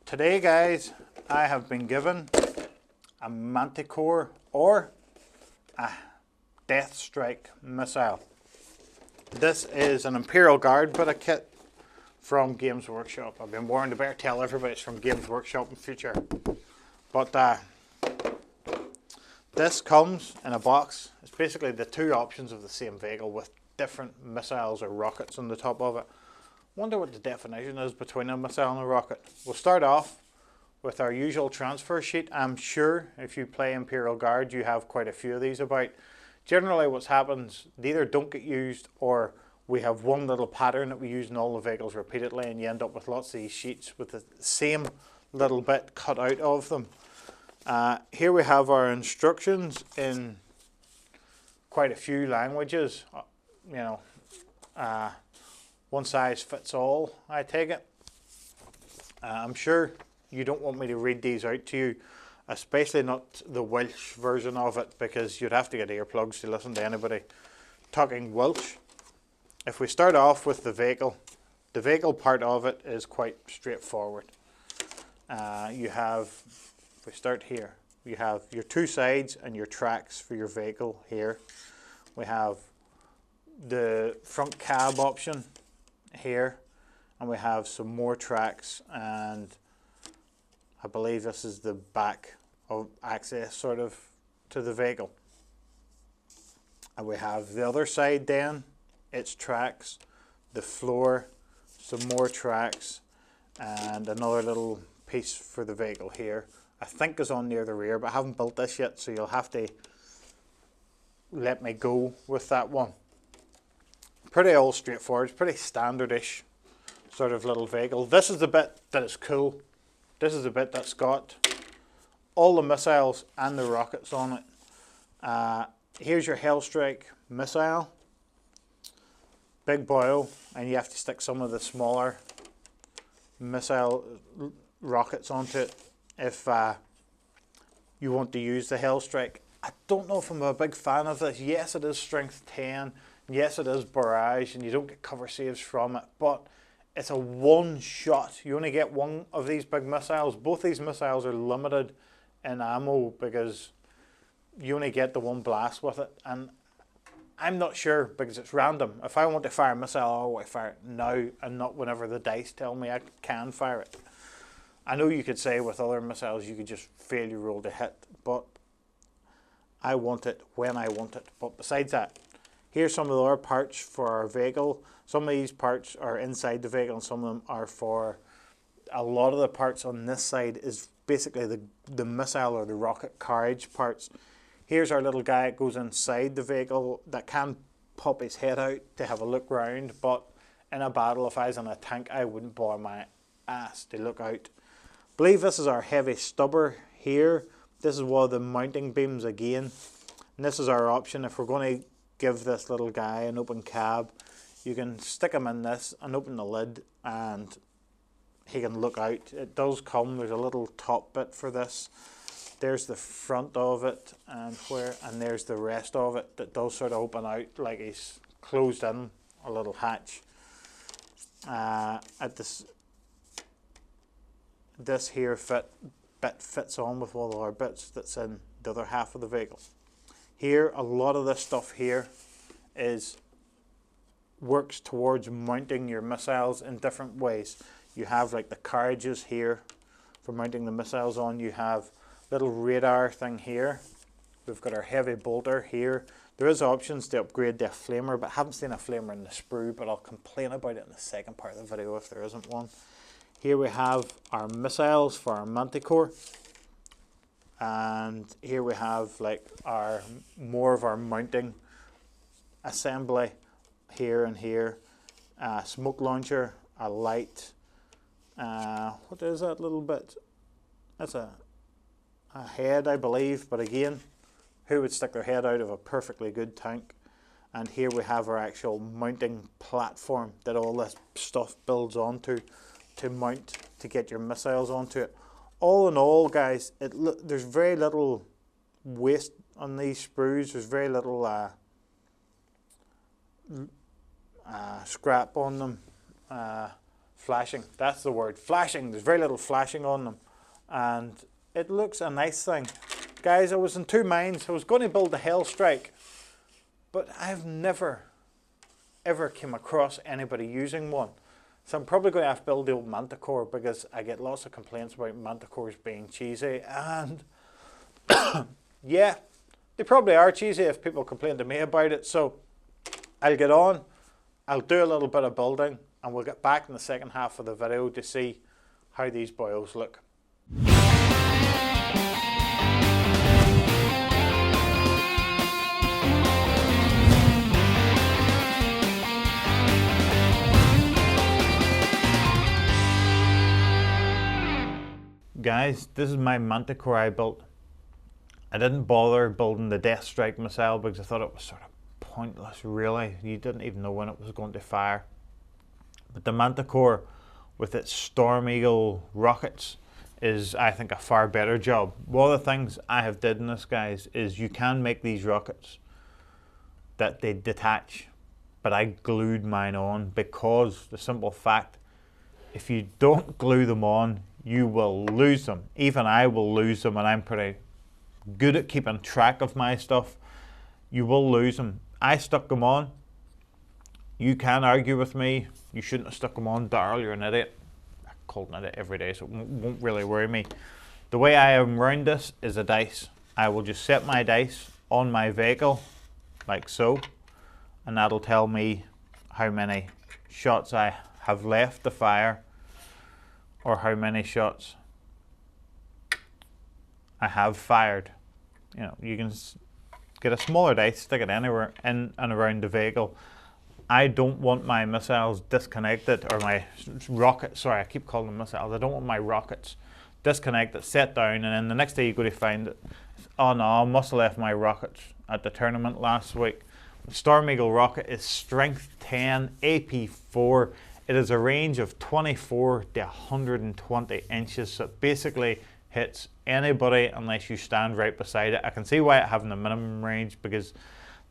Today, guys, I have been given a Manticore or a Death Strike missile. This is an Imperial Guard bit of kit from Games Workshop. I've been warned, I better tell everybody it's from Games Workshop in future. But this comes in a box. It's basically the two options of the same vehicle with different missiles or rockets on the top of it. Wonder what the definition is between a missile and a rocket. We'll start off with our usual transfer sheet. I'm sure if you play Imperial Guard you have quite a few of these about. Generally what happens, they either don't get used or we have one little pattern that we use in all the vehicles repeatedly and you end up with lots of these sheets with the same little bit cut out of them. Here we have our instructions in quite a few languages. One size fits all, I take it. I'm sure you don't want me to read these out to you, especially not the Welsh version of it, because you'd have to get earplugs to listen to anybody talking Welsh. If we start off with the vehicle part of it is quite straightforward. If we start here, you have your two sides and your tracks for your vehicle here. We have the front cab option here, and we have some more tracks, and I believe this is the back of access sort of to the vehicle. And we have the other side then, its tracks, the floor, some more tracks, and another little piece for the vehicle here. I think is on near the rear, but I haven't built this yet, so you'll have to let me go with that one. Pretty all straightforward, pretty standard-ish sort of little vehicle. This is the bit that is cool. This is the bit that's got all the missiles and the rockets on it. Here's your Hellstrike missile. Big boil, and you have to stick some of the smaller missile rockets onto it if you want to use the Hellstrike. I don't know if I'm a big fan of this. Yes, it is strength 10. Yes, it is barrage, and you don't get cover saves from it, but it's a one shot. You only get one of these big missiles. Both these missiles are limited in ammo because you only get the one blast with it, and I'm not sure because it's random. If I want to fire a missile, I want to fire it now and not whenever the dice tell me I can fire it. I know you could say with other missiles you could just fail your roll to hit, but I want it when I want it. But besides that, here's some of the other parts for our vehicle. Some of these parts are inside the vehicle and some of them are for... A lot of the parts on this side is basically the missile or the rocket carriage parts. Here's our little guy that goes inside the vehicle that can pop his head out to have a look round, but in a battle, if I was in a tank, I wouldn't bother my ass to look out. I believe this is our heavy stubber here. This is one of the mounting beams again. And this is our option if we're going to give this little guy an open cab. You can stick him in this and open the lid and he can look out. It does come, there's a little top bit for this. There's the front of it and there's the rest of it that does sort of open out like he's closed in a little hatch. This here bit fits on with one of our bits that's in the other half of the vehicle. Here, a lot of this stuff here works towards mounting your missiles in different ways. You have like the carriages here for mounting the missiles on. You have little radar thing here. We've got our heavy bolter here. There is options to upgrade to a flamer, but I haven't seen a flamer in the sprue, but I'll complain about it in the second part of the video if there isn't one. Here we have our missiles for our Manticore. And here we have like more of our mounting assembly here and here. Smoke launcher, a light. What is that little bit? That's a head, I believe, but again, who would stick their head out of a perfectly good tank? And here we have our actual mounting platform that all this stuff builds onto to mount to get your missiles onto it. All in all, guys, there's very little waste on these sprues. There's very little scrap on them. flashing. That's the word, flashing. There's very little flashing on them, and it looks a nice thing. Guys, I was in two minds. I was going to build the Hellstrike, but I've never ever came across anybody using one. So I'm probably going to have to build the old Manticore, because I get lots of complaints about Manticores being cheesy, and yeah, they probably are cheesy if people complain to me about it. So I'll get on, I'll do a little bit of building, and we'll get back in the second half of the video to see how these boils look. Guys, this is my Manticore I built. I didn't bother building the Death Strike missile because I thought it was sort of pointless, really. You didn't even know when it was going to fire. But the Manticore with its Storm Eagle rockets is, I think, a far better job. One of the things I have did in this, guys, is you can make these rockets that they detach, but I glued mine on because the simple fact, if you don't glue them on, you will lose them. Even I will lose them, and I'm pretty good at keeping track of my stuff. You will lose them. I stuck them on. You can argue with me, you shouldn't have stuck them on. Darrell, you're an idiot. I call an idiot every day, so it won't really worry me. The way I am around this is a dice. I will just set my dice on my vehicle, like so, and that'll tell me how many shots I have left to fire, or how many shots I have fired. You know, you can get a smaller dice, stick it anywhere in and around the vehicle. I don't want my missiles disconnected, or my rockets, sorry, I keep calling them missiles. I don't want my rockets disconnected, set down, and then the next day you go to find it. Oh no, I must have left my rockets at the tournament last week. The Storm Eagle rocket is strength 10, AP 4. It has a range of 24 to 120 inches, so it basically hits anybody unless you stand right beside it. I can see why it having a minimum range, because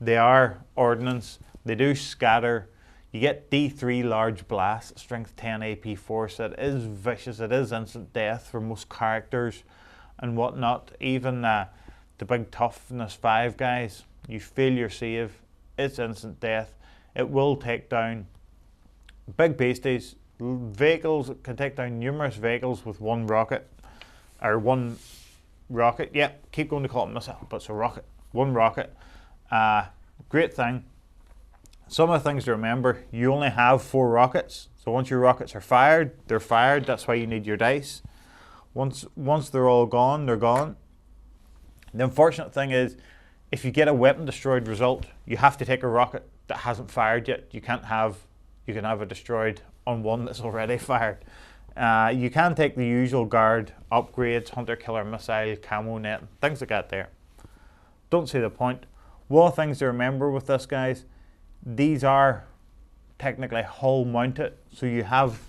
they are ordnance, they do scatter. You get D3 large blast, strength 10 AP4, so it is vicious, it is instant death for most characters and whatnot. Even the big toughness 5 guys, you fail your save, it's instant death. It will take down big beasties, vehicles. Can take down numerous vehicles with one rocket, or one rocket. Yeah, keep going to call it missile, but it's a rocket. One rocket. Great thing. Some of the things to remember, you only have 4 rockets. So once your rockets are fired, they're fired. That's why you need your dice. Once they're all gone, they're gone. The unfortunate thing is, if you get a weapon destroyed result, you have to take a rocket that hasn't fired yet. You can have it destroyed on one that's already fired. You can take the usual guard upgrades, hunter killer missile, camo net, things like that there. Don't see the point. One of the things to remember with this, guys, these are technically hull mounted, so you have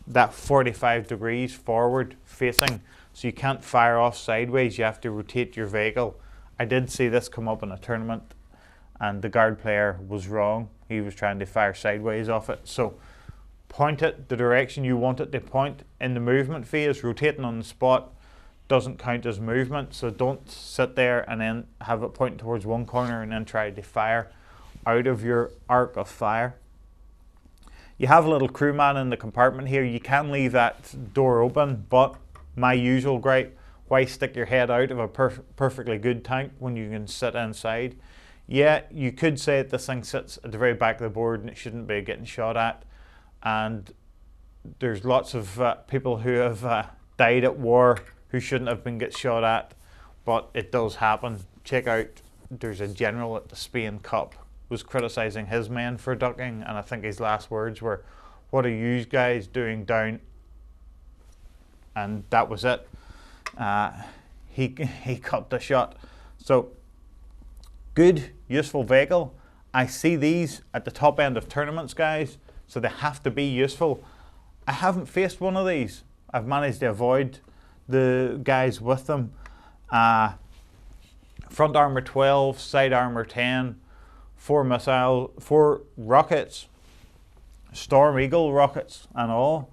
that 45 degrees forward facing, so you can't fire off sideways, you have to rotate your vehicle. I did see this come up in a tournament, and the guard player was wrong. He was trying to fire sideways off it. So point it the direction you want it to point in the movement phase. Rotating on the spot doesn't count as movement, so don't sit there and then have it pointing towards one corner and then try to fire out of your arc of fire. You have a little crewman in the compartment here. You can leave that door open, but my usual gripe, why stick your head out of a perfectly good tank when you can sit inside? Yeah, you could say that this thing sits at the very back of the board and it shouldn't be getting shot at. And there's lots of people who have died at war who shouldn't have been get shot at, but it does happen. Check out, there's a general at the Spain Cup was criticizing his men for ducking, and I think his last words were, "What are you guys doing down?" And that was it. He cut the shot. So good, useful vehicle. I see these at the top end of tournaments, guys, so they have to be useful. I haven't faced one of these. I've managed to avoid the guys with them. Front armor 12, side armor 10, 4 rockets, Storm Eagle rockets and all.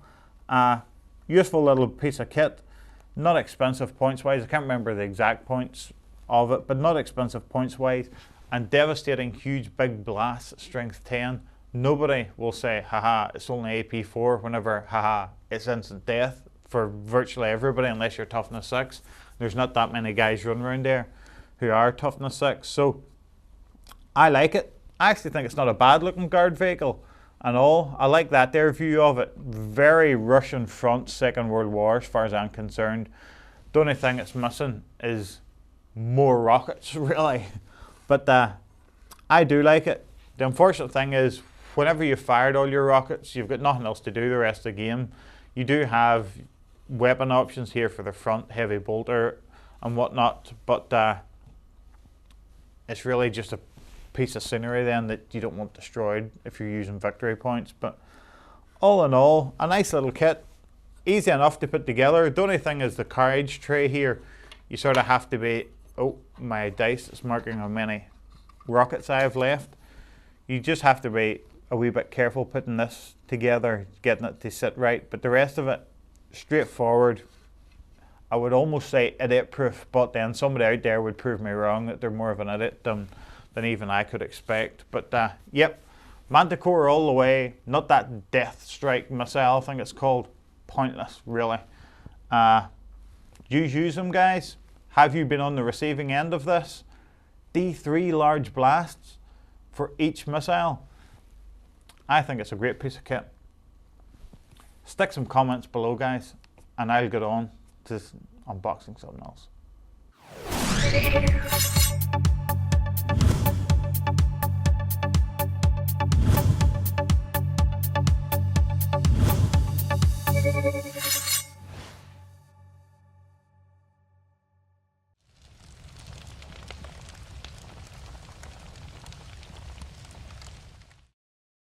Useful little piece of kit, not expensive points wise. I can't remember the exact points of it, but not expensive points wise, and devastating huge big blast at strength 10. Nobody will say, haha, it's only AP 4, whenever, haha, it's instant death for virtually everybody unless you're toughness 6. There's not that many guys running around there who are toughness 6, so I like it. I actually think it's not a bad looking guard vehicle and all. I like that their view of it. Very Russian front, Second World War as far as I'm concerned. The only thing it's missing is more rockets, really. But I do like it. The unfortunate thing is, whenever you've fired all your rockets, you've got nothing else to do the rest of the game. You do have weapon options here for the front, heavy bolter and whatnot, but it's really just a piece of scenery then that you don't want destroyed if you're using victory points. But all in all, a nice little kit, easy enough to put together. The only thing is the carriage tray here. You sort of have to be, oh, my dice is marking how many rockets I have left. You just have to be a wee bit careful putting this together, getting it to sit right, but the rest of it, straightforward. I would almost say idiot proof, but then somebody out there would prove me wrong that they're more of an idiot than even I could expect. But yep, Manticore all the way. Not that Death Strike missile, I think it's called. Pointless, really. You use them, guys? Have you been on the receiving end of this? D3 large blasts for each missile. I think it's a great piece of kit. Stick some comments below, guys, and I'll get on to unboxing something else.